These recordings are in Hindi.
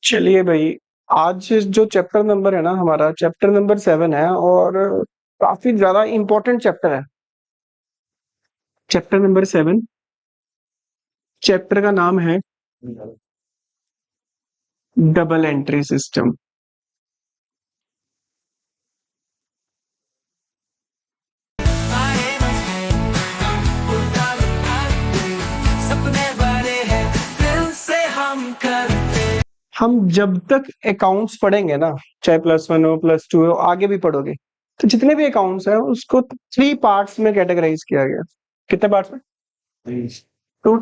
चलिए भाई। आज जो चैप्टर नंबर है ना, हमारा चैप्टर नंबर 7 है और काफी ज्यादा इंपॉर्टेंट चैप्टर है। Chapter number 7। चैप्टर का नाम है डबल एंट्री सिस्टम। हम जब तक अकाउंट्स पढ़ेंगे ना, चाहे +1 हो +2 हो, आगे भी पढ़ोगे, तो जितने भी अकाउंट्स है उसको 3 पार्ट्स में कैटेगराइज किया गया। कितने पार्ट्स में? तो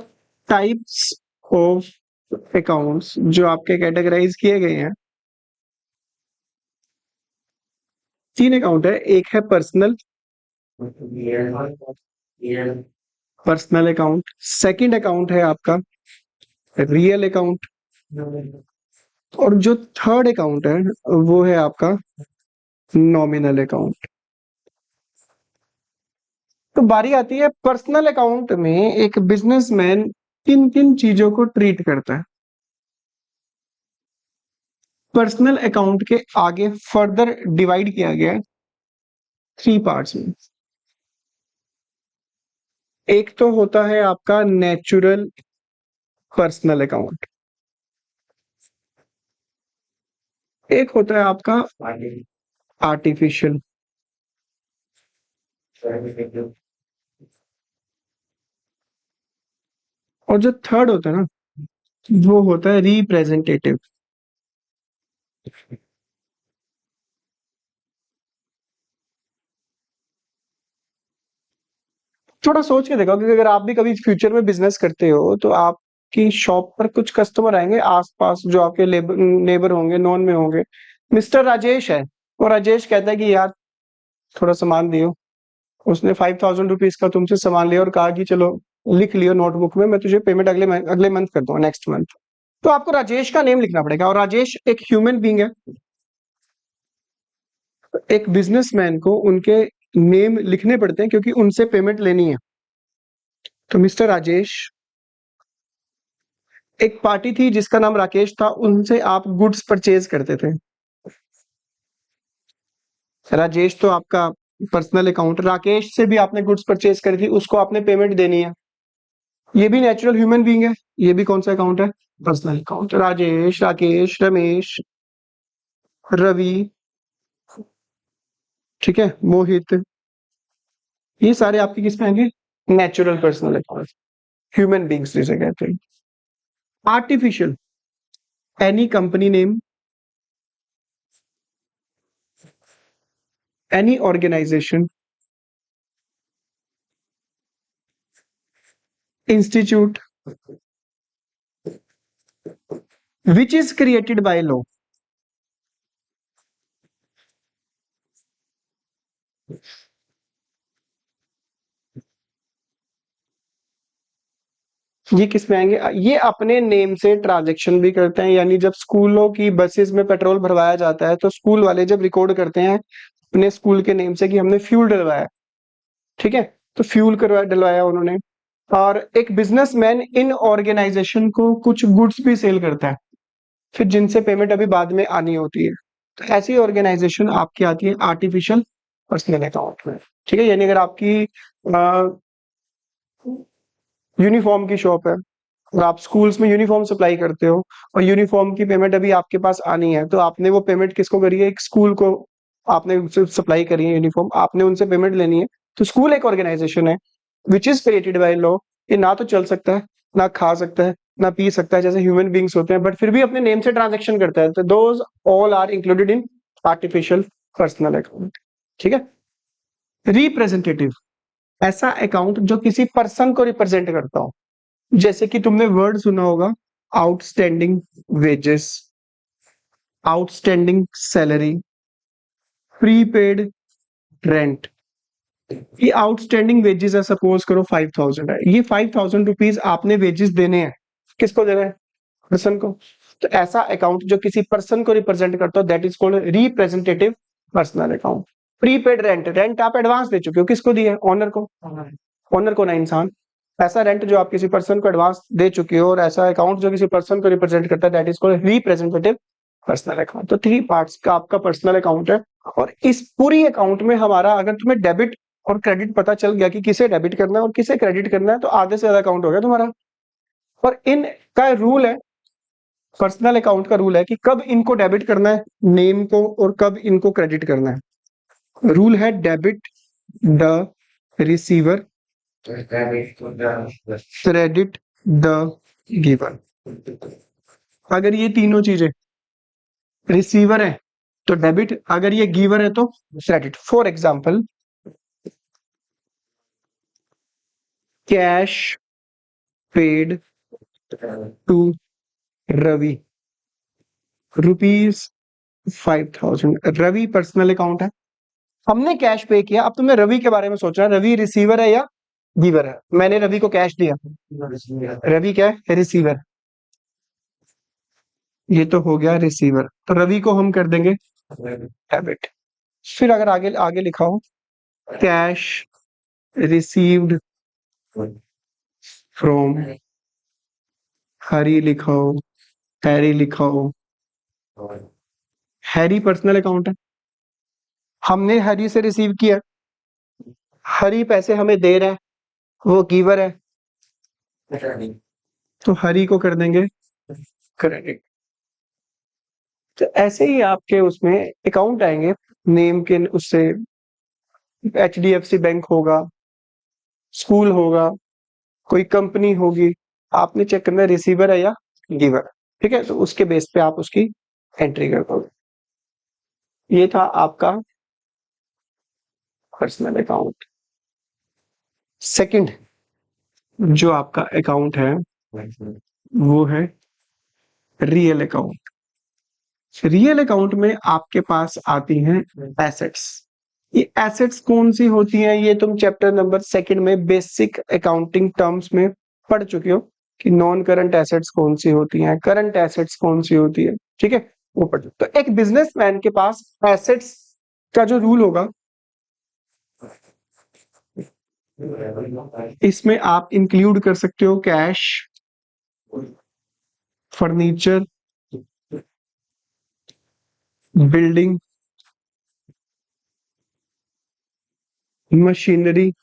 टाइप्स ऑफ अकाउंट्स जो आपके कैटेगराइज किए गए हैं, 3 अकाउंट है। एक है पर्सनल अकाउंट। सेकंड अकाउंट है आपका रियल अकाउंट। और जो थर्ड अकाउंट है वो है आपका नॉमिनल अकाउंट। तो बारी आती है पर्सनल अकाउंट में एक बिजनेसमैन किन किन चीजों को ट्रीट करता है। पर्सनल अकाउंट के आगे फर्दर डिवाइड किया गया है 3 पार्ट्स में। एक तो होता है आपका नेचुरल पर्सनल अकाउंट, एक होता है आपका आर्टिफिशियल, और जो थर्ड होता है ना वो होता है रिप्रेजेंटेटिव। थोड़ा सोच के देखो, क्योंकि अगर आप भी कभी फ्यूचर में बिजनेस करते हो तो आपकी शॉप पर कुछ कस्टमर आएंगे आसपास जो आपके नेबर होंगे, नॉन में होंगे। मिस्टर राजेश है, और राजेश कहता है कि यार थोड़ा सामान दियो। उसने 5000 रुपीज का तुमसे सामान लिया और कहा कि चलो लिख लियो नोटबुक में, मैं तुझे पेमेंट अगले मंथ कर दूंगा, नेक्स्ट मंथ। तो आपको राजेश का नेम लिखना पड़ेगा, और राजेश एक ह्यूमन बींग है। एक बिजनेसमैन को उनके नेम लिखने पड़ते हैं क्योंकि उनसे पेमेंट लेनी है। तो मिस्टर राजेश, एक पार्टी थी जिसका नाम राकेश था, उनसे आप गुड्स परचेज करते थे। राजेश तो आपका पर्सनल अकाउंट, राकेश से भी आपने गुड्स परचेज करी थी, उसको आपने पेमेंट देनी है। ये भी नेचुरल ह्यूमन बीइंग है। ये भी कौन सा अकाउंट है? Personal account. राजेश, राकेश, रमेश, रवि, ठीक है, मोहित, ये सारे आपके किस में आएंगे? Natural personal account, human beings जिसे कहते हैं। Artificial, any company name, any organisation, institute which is created by law। ये किस में आएंगे? ये अपने नेम से ट्रांजैक्शन भी करते हैं, यानी जब स्कूलों की बसेस में पेट्रोल भरवाया जाता है तो स्कूल वाले जब रिकॉर्ड करते हैं अपने स्कूल के नेम से कि हमने फ्यूल डलवाया, ठीक है, तो फ्यूल करवा डलवाया उन्होंने। और एक बिजनेसमैन इन ऑर्गेनाइजेशन को कुछ गुड्स भी सेल करता है, फिर जिनसे पेमेंट अभी बाद में आनी होती है। तो ऐसी ऑर्गेनाइजेशन आपकी आती है आर्टिफिशियल पर्सनल अकाउंट में, ठीक है। यानी अगर आपकी यूनिफॉर्म की शॉप है और आप स्कूल्स में यूनिफॉर्म सप्लाई करते हो, और यूनिफॉर्म की पेमेंट अभी आपके पास आनी है, तो आपने वो पेमेंट किसको करी है? एक स्कूल को आपने सप्लाई करी है यूनिफॉर्म, आपने उनसे पेमेंट लेनी है। तो स्कूल एक ऑर्गेनाइजेशन है which is created by law. ये ना तो चल सकता है, ना खा सकता है, ना पी सकता है जैसे ह्यूमन बींग्स होते हैं, बट फिर भी अपने नेम से ट्रांजेक्शन करता है। तो those all are included in artificial personal account, ठीक है। रिप्रेजेंटेटिव, ऐसा अकाउंट जो किसी पर्सन को रिप्रेजेंट करता हो। जैसे कि तुमने वर्ड सुना होगा outstanding wages, outstanding salary, prepaid rent. ये आउटस्टैंडिंग वेजेस है, सपोज करो 5000 है, ये 5000 रुपीज आपने वेजेस देने हैं। किसको देना है? पर्सन को। तो ऐसा अकाउंट जो किसी पर्सन को रिप्रेजेंट करता हो, that is called representative personal account. Prepaid rent, rent आप एडवांस दे चुके हो, किसको दिया है? ऑनर को। ऑनर को ना, इंसान। ऐसा रेंट जो आप किसी पर्सन को एडवांस दे चुके हो और ऐसा अकाउंट जो किसी पर्सन को रिप्रेजेंट करता है, that is called representative personal account. तो 3 पार्ट्स का आपका पर्सनल अकाउंट है। और इस पूरी अकाउंट में हमारा, अगर तुम्हें डेबिट और क्रेडिट पता चल गया कि किसे डेबिट करना है और किसे क्रेडिट करना है, तो आधे से ज्यादा अकाउंट हो गया तुम्हारा। और इन का रूल है, पर्सनल अकाउंट का रूल है कि कब इनको डेबिट करना है नेम को और कब इनको क्रेडिट करना है। रूल है debit the receiver, credit the giver. अगर ये तीनों चीजें रिसीवर है तो डेबिट, अगर ये गिवर है तो credit. For example, cash paid to Ravi ₹5,000। Ravi personal account है, हमने कैश पे किया। अब तुमने रवि के बारे में सोचना, रवि रिसीवर है या गिवर है। मैंने रवि को कैश दिया, रवि क्या है, रिसीवर। ये तो हो गया रिसीवर, तो रवि को हम कर देंगे डेबिट। फिर अगर आगे आगे लिखा हो कैश रिसीव्ड फ्रॉम हरी, लिखा हो हैरी, लिखा हो हैरी पर्सनल अकाउंट है, हमने हरी से रिसीव किया, हरी पैसे हमें दे रहा है, वो गिवर है, तो हरी को कर देंगे क्रेडिट। तो ऐसे ही आपके उसमें अकाउंट आएंगे नेम के, उससे HDFC बैंक होगा, स्कूल होगा, कोई कंपनी होगी, आपने चेक करना है रिसीवर है या गिवर। ठीक है, तो उसके बेस पे आप उसकी एंट्री कर दोगे। ये था आपका पर्सनल अकाउंट। सेकंड जो आपका अकाउंट है वो है रियल अकाउंट। रियल अकाउंट में आपके पास आती हैं एसेट्स। ये एसेट्स कौन सी होती हैं, ये तुम चैप्टर नंबर 2 में बेसिक अकाउंटिंग टर्म्स में पढ़ चुके हो कि नॉन करंट एसेट्स कौन सी होती हैं, करंट एसेट्स कौन सी होती है। ठीक है, वो पढ़ चुके। तो एक बिजनेसमैन के पास एसेट्स का जो रूल होगा, इसमें आप इंक्लूड कर सकते हो कैश, फर्नीचर, बिल्डिंग, मशीनरी।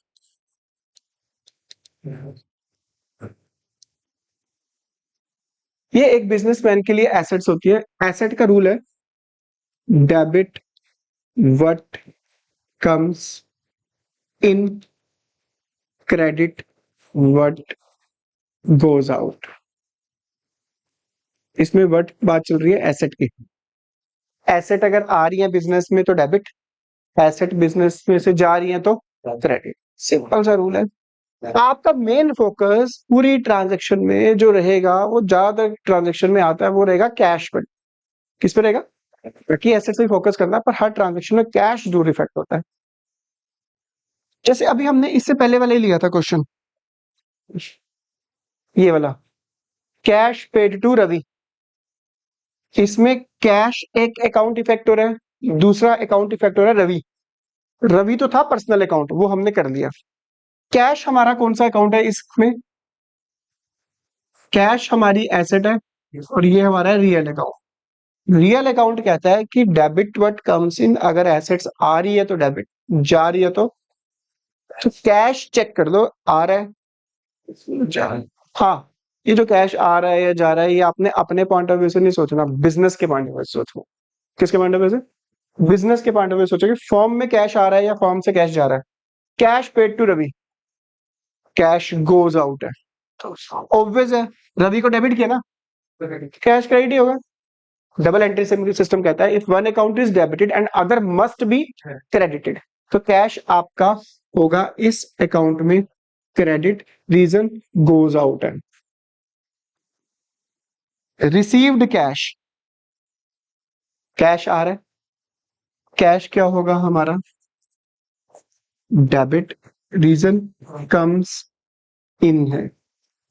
ये एक बिजनेसमैन के लिए एसेट्स होती है। एसेट का रूल है debit what comes in, credit what goes out. इसमें व्हाट बात चल रही है एसेट की। एसेट अगर आ रही है बिजनेस में तो डेबिट, एसेट बिजनेस में से जा रही है तो क्रेडिट। सिंपल सा रूल है। आपका मेन फोकस पूरी ट्रांजैक्शन में जो रहेगा, वो ज्यादातर ट्रांजैक्शन में आता है, वो रहेगा कैश पर। किस पे रहेगा, क्योंकि एसेट से फोकस करना है, पर हर ट्रांजैक्शन में कैश जरूर इफेक्ट होता है। जैसे अभी हमने इससे पहले वाले लिया था क्वेश्चन, ये वाला, कैश पेड टू रवि। इसमें कैश एक अकाउंट इफेक्ट हो रहा है, दूसरा अकाउंट इफेक्ट हो रहा है रवि। रवि तो था पर्सनल अकाउंट, वो हमने कर लिया। कैश हमारा कौन सा अकाउंट है इसमें, कैश हमारी एसेट है और ये हमारा है रियल अकाउंट। रियल अकाउंट कहता है कि डेबिट व्हाट कम्स इन, अगर एसेट्स आ रही है तो डेबिट, जा रही है तो कैश चेक कर लो आ रहा है, हाँ। ये जो कैश आ रहा है या जा रहा है, ये आपने अपने पॉइंट ऑफ व्यू से नहीं सोचना, बिजनेस के पॉइंट ऑफ व्यू से सोचो। किसके पॉइंट ऑफ व्यू से, बिजनेस के पॉइंट ऑफ व्यू सोचो कि फर्म में कैश आ रहा है या फर्म से कैश जा रहा है। Cash paid to Ravi, cash goes out है, तो ऑब्वियस है रवि को डेबिट किया ना, कैश क्रेडिट ही होगा। डबल एंट्री सिस्टम कहता है if one account is debited and other must be credited, तो कैश आपका होगा इस अकाउंट में क्रेडिट, रीजन गोज आउट है। रिसीव्ड कैश, कैश आ रहा है, कैश क्या होगा हमारा डेबिट, रीजन कम्स इन है।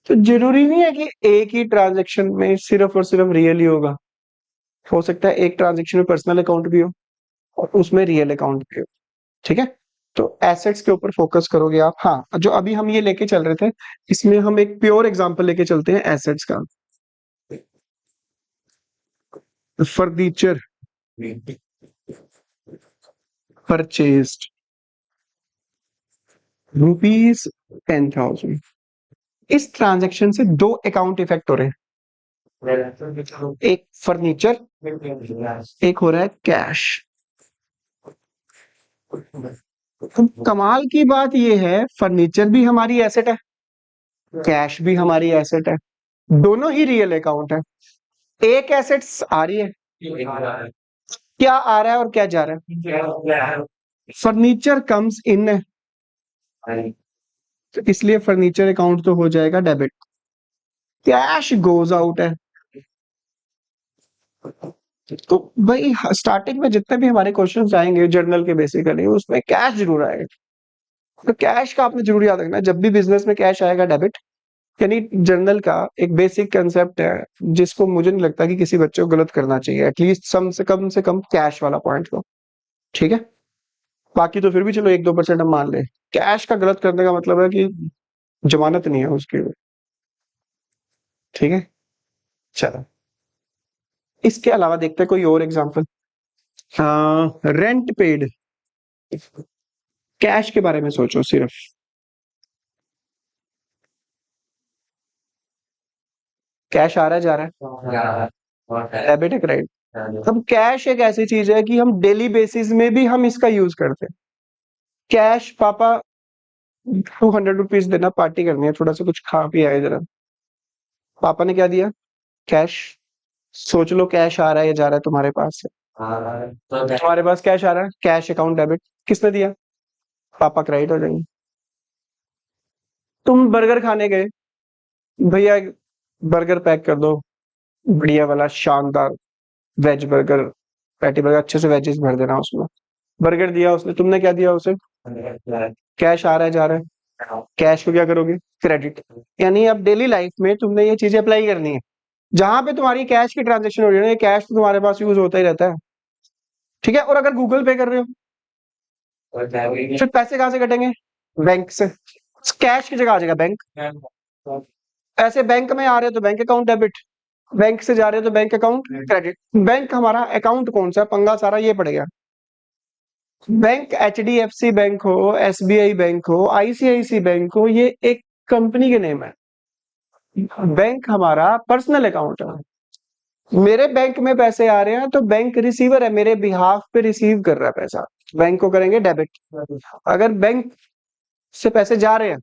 तो जरूरी नहीं है कि एक ही ट्रांजैक्शन में सिर्फ और सिर्फ रियल ही होगा, हो सकता है एक ट्रांजैक्शन में पर्सनल अकाउंट भी हो और उसमें रियल अकाउंट भी हो। ठीक है, तो एसेट्स के ऊपर फोकस करोगे आप। हाँ, जो अभी हम ये लेके चल रहे थे, इसमें हम एक प्योर एग्जांपल लेके चलते हैं एसेट्स का। Furniture purchased ₹10,000। इस ट्रांजैक्शन से दो अकाउंट इफेक्ट हो रहे हैं, एक फर्नीचर, एक हो रहा है कैश। कमाल की बात यह है, फर्नीचर भी हमारी एसेट है, कैश भी हमारी एसेट है, दोनों ही रियल अकाउंट है। एक एसेट्स आ रही है, क्या आ रहा है और क्या जा रहा है? फर्नीचर कम्स इन है, तो इसलिए फर्नीचर अकाउंट तो हो जाएगा डेबिट। कैश गोज आउट है, तो भाई स्टार्टिंग में जितने भी हमारे क्वेश्चन आएंगे जर्नल के बेसिकली, उसमें कैश जरूर आएगा। तो कैश का आपने जरूर याद रखना, जब भी बिजनेस में कैश आएगा डेबिट। यानी जर्नल का एक बेसिक कंसेप्ट है, जिसको मुझे नहीं लगता कि किसी बच्चे को गलत करना चाहिए, एटलीस्ट से कम कैश वाला पॉइंट को। ठीक है, बाकी तो फिर भी चलो 1-2% हम मान ले। कैश का गलत करने का मतलब है कि जमानत नहीं है उसकी। ठीक है, चलो इसके अलावा देखते हैं कोई और एग्जांपल। रेंट पेड, कैश के बारे में सोचो सिर्फ। कैश आ रहा है जा रहा है, डेबिट है क्रेडिट। अब कैश एक ऐसी चीज है कि हम डेली बेसिस में भी हम इसका यूज करते हैं। कैश, पापा 200 रुपीज देना, पार्टी करनी है, थोड़ा सा कुछ खा पी आए जरा। पापा ने क्या दिया? कैश। सोच लो कैश आ रहा है या जा रहा है तुम्हारे पास से? तुम्हारे पास कैश आ रहा है, कैश अकाउंट डेबिट। किसने दिया? पापा, क्रेडिट हो जाएंगे। तुम बर्गर खाने गए, भैया बर्गर पैक कर दो, बढ़िया वाला शानदार वेज बर्गर, पैटी बर्गर, अच्छे से वेजेस भर देना उसमें। बर्गर दिया उसने, तुमने क्या दिया उसे? कैश आ रहा है जा रहा है, कैश को क्या करोगे? क्रेडिट। यानी अब डेली लाइफ में तुमने ये चीजें अप्लाई करनी है। जहां पे तुम्हारी कैश की ट्रांजेक्शन हो रही है ना, ये कैश तो तुम्हारे पास यूज होता ही रहता है। ठीक है, और अगर गूगल पे कर रहे हो, फिर पैसे कहां से कटेंगे? बैंक से। कैश की जगह आ जाएगा बैंक। ऐसे बैंक में आ रहे हो तो बैंक अकाउंट डेबिट, बैंक से जा रहे हो तो बैंक अकाउंट क्रेडिट। बैंक हमारा अकाउंट कौन सा? पंगा सारा ये पड़ेगा। बैंक HDFC बैंक हो, SBI बैंक हो, ICICI बैंक हो, ये एक कंपनी के नेम है। बैंक हमारा पर्सनल अकाउंट है। मेरे बैंक में पैसे आ रहे हैं तो बैंक रिसीवर है, मेरे बिहाफ पे रिसीव कर रहा है पैसा, बैंक को करेंगे डेबिट। अगर बैंक से पैसे जा रहे हैं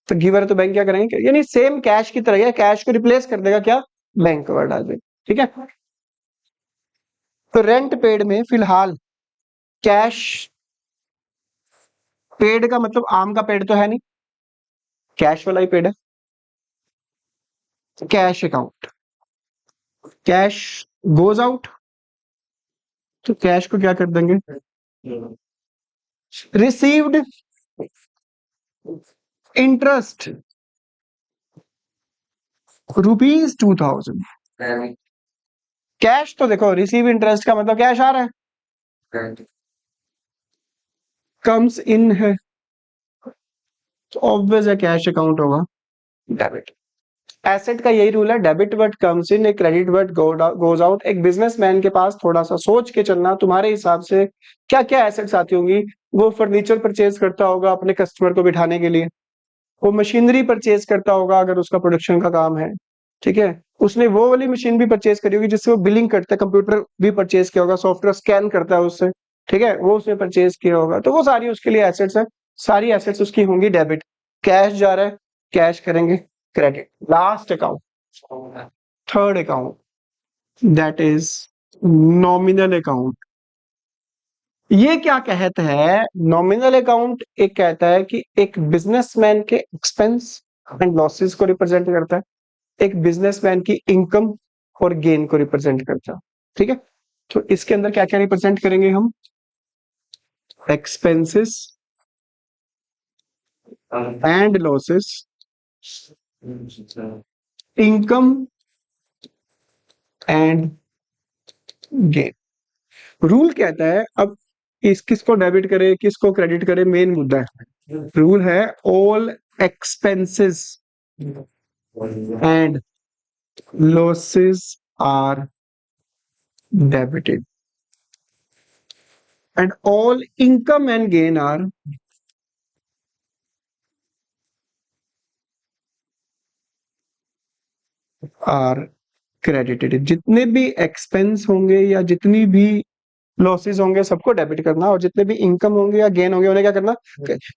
तो गिवर है, तो बैंक क्या करेंगे? यानी सेम कैश की तरह है, कैश को रिप्लेस कर देगा क्या? बैंक वर्ड डाल देगा। ठीक है, तो रेंट पेड में फिलहाल कैश पेड का मतलब आम का पेड तो है नहीं, कैश वाला ही पेड है। Cash account, cash goes out, तो कैश को क्या कर देंगे? Received interest ₹2,000। कैश तो देखो, रिसीव इंटरेस्ट का मतलब कैश आ रहा है, कम्स इन है, तो ऑब्वियस है कैश अकाउंट होगा डेबिट। एसेट का यही रूल है, डेबिट वर्ड कम्स इन, एक क्रेडिट वर्ड गोज आउट। एक बिजनेसमैन के पास थोड़ा सा सोच के चलना, तुम्हारे हिसाब से क्या क्या एसेट्स आती होंगी। वो फर्नीचर परचेज करता होगा अपने कस्टमर को बिठाने के लिए, वो मशीनरी परचेज करता होगा अगर उसका प्रोडक्शन का काम है। ठीक है, उसने वो वाली मशीन भी परचेज करी होगी जिससे वो बिलिंग करता है, कंप्यूटर भी परचेज किया होगा, सॉफ्टवेयर स्कैन करता है उससे। ठीक है, वो उसने परचेज किया होगा, तो वो सारी उसके लिए एसेट्स है। सारी एसेट्स उसकी होंगी डेबिट। कैश जा रहा है, कैश करेंगे credit. Last account, third account, that is nominal account. ये क्या कहता है? नॉमिनल अकाउंट एक कहता है कि एक बिजनेसमैन के एक्सपेंस एंड लॉसेस को रिप्रेजेंट करता है, एक बिजनेसमैन की इनकम और गेन को रिप्रेजेंट करता है। ठीक है, तो इसके अंदर क्या क्या रिप्रेजेंट करेंगे हम? Expenses and losses, income and gain. Rule कहता है, अब किसको डेबिट करे किसको क्रेडिट करे, मेन मुद्दा है। रूल है all expenses and losses are debited and all income and gain are credited. जितने भी एक्सपेंस होंगे या जितनी भी लॉसेस होंगे सबको डेबिट करना, और जितने भी इनकम होंगे या गेन होंगे उन्हें क्या करना।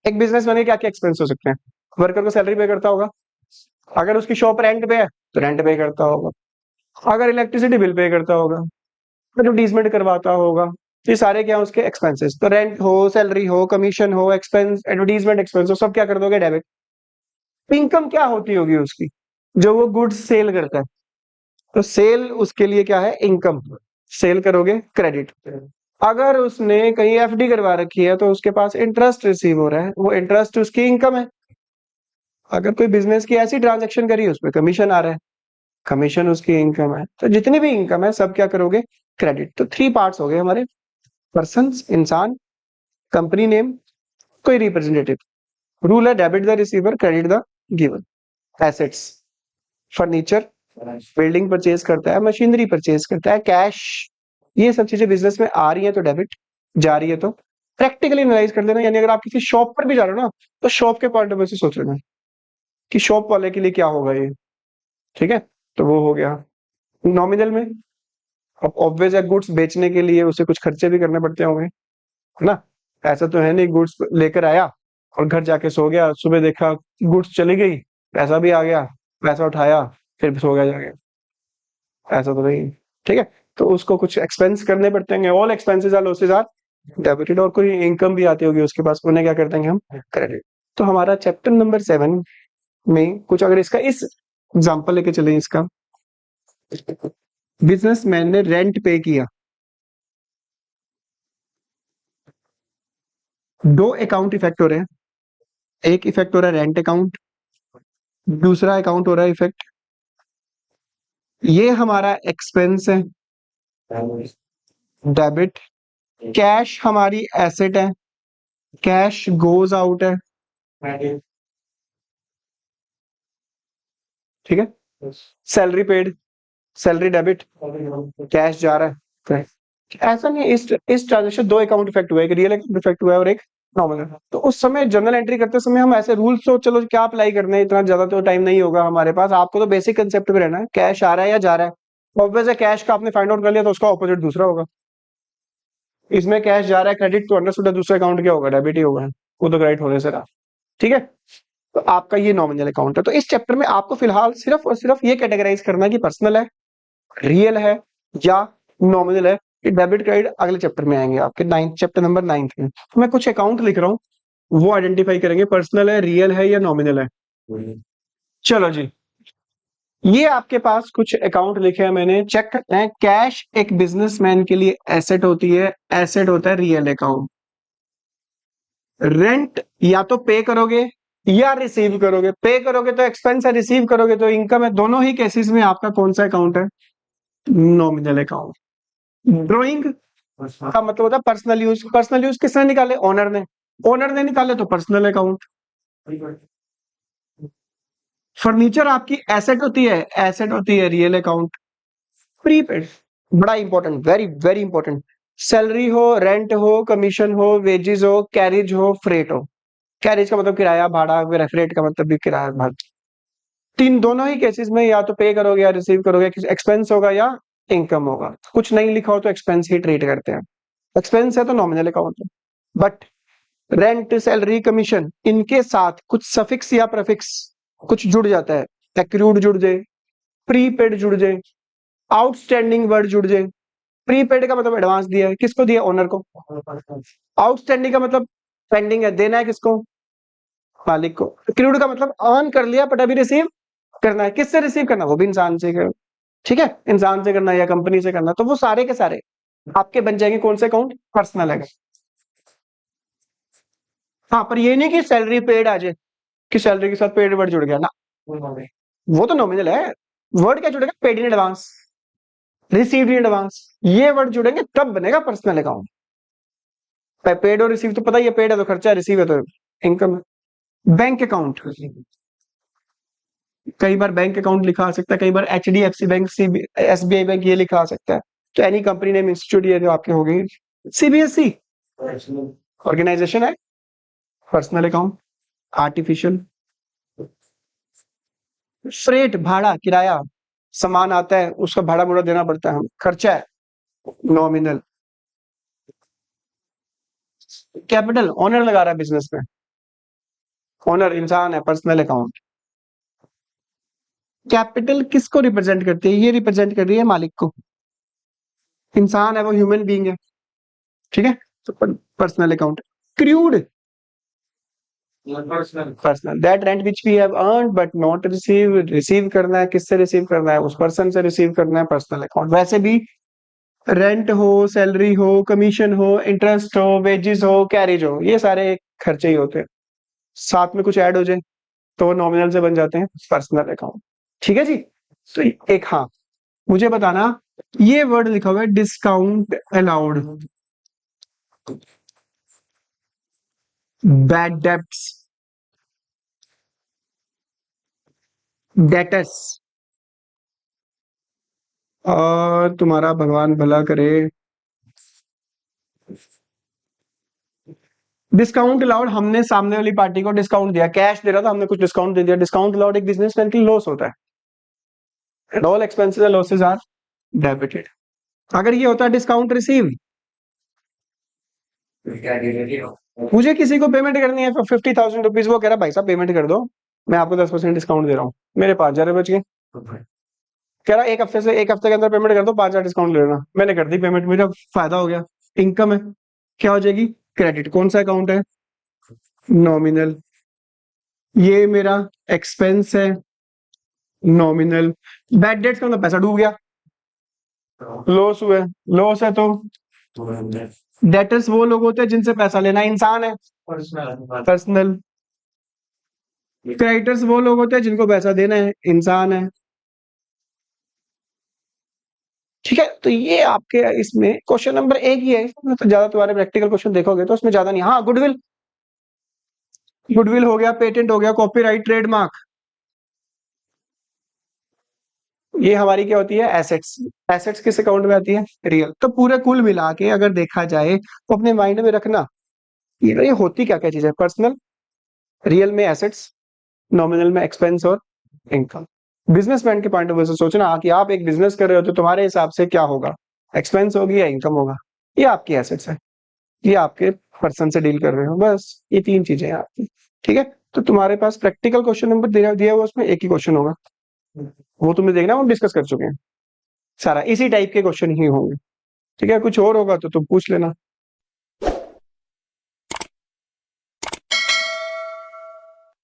एक बिजनेस मैन के क्या क्या एक्सपेंस हो सकते हैं। वर्कर को सैलरी पे करता होगा, अगर उसकी शॉप रेंट पे है तो रेंट पे करता होगा, अगर इलेक्ट्रिसिटी बिल पे करता होगा, एडवर्टीजमेंट करवाता होगा, ये सारे क्या उसके एक्सपेंसेस। तो रेंट हो, सैलरी हो, कमीशन हो, एक्सपेंस, एडवर्टीजमेंट एक्सपेंस हो, सब क्या कर दोगे डेबिट। इनकम क्या होती होगी उसकी, जो वो गुड्स सेल करता है, तो सेल उसके लिए क्या है, इनकम। सेल करोगे क्रेडिट। अगर उसने कहीं एफडी करवा रखी है तो उसके पास इंटरेस्ट रिसीव हो रहा है, वो इंटरेस्ट उसकी इनकम है। अगर कोई बिजनेस की ऐसी ट्रांजेक्शन करी उसमें कमीशन आ रहा है, कमीशन उसकी इनकम है। तो जितनी भी इनकम है सब क्या करोगे, क्रेडिट। तो 3 पार्ट्स हो गए हमारे, पर्सन इंसान, कंपनी नेम, कोई रिप्रेजेंटेटिव। रूल है debit the receiver, credit the giver. Assets, furniture, building purchase करता है, मशीनरी परचेज करता है, कैश, ये सब चीजें बिजनेस में आ रही है तो डेबिट, जा रही है तो। प्रैक्टिकली एनालाइज कर लेना, यानी अगर आप किसी शॉप पर भी जा रहे हो ना तो शॉप के पॉइंट ऑफ व्यू से सोच लेना कि शॉप वाले के लिए क्या होगा ये। ठीक है, तो वो हो गया। नॉमिनल में अब ऑब्वियस है, गुड्स बेचने के लिए उसे कुछ खर्चे भी करने पड़ते होंगे, है ना। ऐसा तो है नहीं गुड्स लेकर आया और घर जाके सो गया, सुबह देखा गुड्स चली गई, पैसा भी आ गया, पैसा उठाया फिर सो गया जाके, ऐसा तो नहीं। ठीक है, तो उसको कुछ एक्सपेंस करने पड़ते हैं, all expenses are losses are debited. और कोई इनकम भी आती होगी उसके पास, उन्हें क्या कर देंगे हम, क्रेडिट। तो हमारा चैप्टर नंबर 7 में कुछ अगर इसका इस एग्जांपल लेके चले, इसका बिजनेसमैन ने रेंट पे किया। 2 अकाउंट इफेक्ट हो रहे हैं, एक इफेक्ट हो रहा है रेंट अकाउंट, दूसरा अकाउंट हो रहा है इफेक्ट, ये हमारा एक्सपेंस है डेबिट, कैश हमारी एसेट है, कैश गोज आउट है। ठीक है, salary paid, salary debit, cash जा रहा है। ऐसा नहीं है, इस ट्रांजेक्शन 2 अकाउंट इफेक्ट हुआ है, एक रियल अकाउंट इफेक्ट हुआ है और एक नॉमिनल। तो उस समय जर्नल एंट्री करते समय हम ऐसे रूल्स तो चलो क्या अप्लाई करने हैं, इतना ज्यादा तो टाइम नहीं होगा हमारे पास। आपको तो बेसिक कंसेप्ट पे रहना है, कैश आ रहा है या जा रहा है। ऑब्वियस है कैश का आपने फाइंड आउट कर लिया तो उसका ऑपोजिट दूसरा होगा। इसमें कैश जा रहा है क्रेडिट, तो अंडरस्टूड है दूसरा अकाउंट क्या होगा, डेबिट ही होगा, वो तो क्रेडिट होने से रहा। ठीक है, तो आपका ये नॉमिनल अकाउंट है। तो इस चैप्टर में आपको फिलहाल सिर्फ और सिर्फ ये कैटेगराइज करना है कि पर्सनल है, रियल है या नॉमिनल है। डेबिट क्रेडिट अगले चैप्टर में आएंगे आपके, 9th चैप्टर नंबर 9th में। तो मैं कुछ अकाउंट लिख रहा हूँ, वो आइडेंटिफाई करेंगे पर्सनल है, रियल है या नॉमिनल है। चलो जी, ये आपके पास कुछ अकाउंट लिखे हैं मैंने, चेक करते हैं। कैश एक बिजनेसमैन के लिए एसेट होती है, एसेट होता है रियल अकाउंट। रेंट या तो पे करोगे या रिसीव करोगे, पे करोगे तो एक्सपेंस है, रिसीव करोगे तो इनकम है। दोनों ही केसेस में आपका कौन सा अकाउंट है, नॉमिनल अकाउंट। ड्रॉइंग का मतलब होता है पर्सनल यूज, पर्सनल यूज किसने निकाले, ओनर ने, ओनर ने निकाले तो पर्सनल अकाउंट। फर्नीचर आपकी एसेट होती है, एसेट होती है रियल अकाउंट। प्रीपेड, बड़ा important, very very important. Salary हो, रेंट हो, कमीशन हो, वेजेस हो, कैरिज हो, फ्रेट हो। कैरिज का मतलब किराया भाड़ा, फ्रेट का मतलब भी किराया भाड़ा। तीन दोनों ही केसेस में या तो पे करोगे या रिसीव करोगे, एक्सपेंस होगा या इनकम होगा। कुछ नहीं लिखा हो तो एक्सपेंस ही ट्रीट करते हैं। एक्सपेंस है तो नॉमिनल अकाउंट है। बट रेंट, सैलरी, कमीशन, इनके साथ कुछ सफिक्स या प्रेफिक्स कुछ जुड़ जाता है। एक्रूड जुड़ जाए, प्रीपेड जुड़ जाए, आउटस्टैंडिंग वर्ड जुड़ जाए। प्रीपेड का मतलब एडवांस दिया है, किसको दिया, ओनर को। आउटस्टैंडिंग का मतलब पेंडिंग है, देना है किसको, मालिक को। एक्रूड का मतलब अर्न कर लिया बट अभी रिसीव करना है, किससे रिसीव करना, वो भी इंसान से करो। ठीक है, इंसान से करना है या कंपनी से करना, तो वो सारे के सारे आपके बन जाएंगे कौन से अकाउंट, पर्सनल है। हाँ, पर ये नहीं कि सैलरी पेड आ जाए, कि सैलरी के साथ पेड वर्ड जुड़ गया ना, वो तो नॉमिनल है। वर्ड क्या जुड़ेगा, paid in advance, received in advance, ये वर्ड जुड़ेंगे तब बनेगा पर्सनल अकाउंट। पेड और रिसीव तो पता ही है, पेड है तो खर्चा, रिसीव है तो इनकम है। बैंक अकाउंट, कई बार बैंक अकाउंट लिखा आ सकता है, कई बार HDFC बैंक, SBI बैंक ये लिखा आ सकता है। तो एनी कंपनी नेम इंस्टीट्यूट ये जो आपके हो गई। CBSE ऑर्गेनाइजेशन है। Personal account, artificial. फ्रेट भाड़ा, किराया, सामान आता है उसका भाड़ा बुड़ा देना पड़ता है, हम खर्चा है, नॉमिनल। कैपिटल, ओनर लगा रहा है बिजनेस में, ओनर इंसान है, पर्सनल अकाउंट। कैपिटल किसको रिप्रेजेंट करती है? ये रिप्रेजेंट कर रही है मालिक को, इंसान है वो, ह्यूमन बीइंग है, ठीक है। तो personal account. Accrued, personal, that rent which we have earned but not receive, receive करना है, किससे रिसीव करना है? उस पर्सन से रिसीव करना है, पर्सनल अकाउंट। वैसे भी रेंट हो, सैलरी हो, कमीशन हो, इंटरेस्ट हो, वेजेस हो, कैरेज हो, ये सारे खर्चे ही होते हैं। साथ में कुछ ऐड हो जाए तो नॉमिनल से बन जाते हैं पर्सनल अकाउंट, ठीक है जी। तो एक, हाँ मुझे बताना, ये वर्ड लिखा हुआ है discount allowed, bad debts, debtors, और तुम्हारा भगवान भला करे, डिस्काउंट अलाउड। हमने सामने वाली पार्टी को डिस्काउंट दिया, कैश दे रहा था, हमने कुछ डिस्काउंट दे दिया। डिस्काउंट अलाउड एक बिजनेसमैन की लॉस होता है, and all expenses and losses are debited. अगर ये होता है डिस्काउंट रिसीव, मुझे किसी को पेमेंट करनी है 50,000 रुपीज, वो कह रहा भाई साहब पेमेंट कर दो, मैं आपको 10% डिस्काउंट दे रहा हूँ, मेरे 5,000 बच गए। कह रहा एक हफ्ते के अंदर पेमेंट कर दो, 5,000 डिस्काउंट ले लेना, मैंने कर दी पेमेंट, मेरा फायदा हो गया, इनकम है। क्या हो जाएगी? क्रेडिट। कौन सा अकाउंट है? नॉमिनल। ये मेरा एक्सपेंस है, नॉमिनल। बैड डेट्स का मतलब पैसा डूब गया, लॉस हुआ, लॉस है तो। डेटर्स वो लोग होते हैं जिनसे पैसा लेना, इंसान है, पर्सनल। क्रेडिटर्स वो लोग होते हैं जिनको पैसा देना है, इंसान है, ठीक है। तो ये आपके इसमें क्वेश्चन नंबर 1 ही है, इसमें तो ज्यादा तुम्हारे प्रैक्टिकल क्वेश्चन देखोगे तो उसमें ज्यादा नहीं। हाँ गुडविल, गुडविल हो गया, पेटेंट हो गया, कॉपीराइट, ट्रेडमार्क, ये हमारी क्या होती है? एसेट्स। एसेट्स किस अकाउंट में आती है? रियल। तो पूरे कुल मिला के अगर देखा जाए तो अपने माइंड में रखना ये होती क्या क्या चीज है? पर्सनल, रियल में एसेट्स, नॉमिनल में एक्सपेंस और इनकम। बिजनेसमैन के पॉइंट ऑफ व्यू से सोचना कि आप एक बिजनेस कर रहे हो तो तुम्हारे हिसाब से क्या होगा? एक्सपेंस होगी या इनकम होगा? ये आपकी एसेट्स है, ये आपके पर्सन से डील कर रहे हो, बस ये 3 चीजें हैं आपकी, ठीक है। तो तुम्हारे पास प्रैक्टिकल क्वेश्चन नंबर दिया हुआ, उसमें एक ही क्वेश्चन होगा, वो तुम्हें देखना, हम डिस्कस कर चुके हैं सारा, इसी टाइप के क्वेश्चन ही होंगे, ठीक है। कुछ और होगा तो तुम पूछ लेना।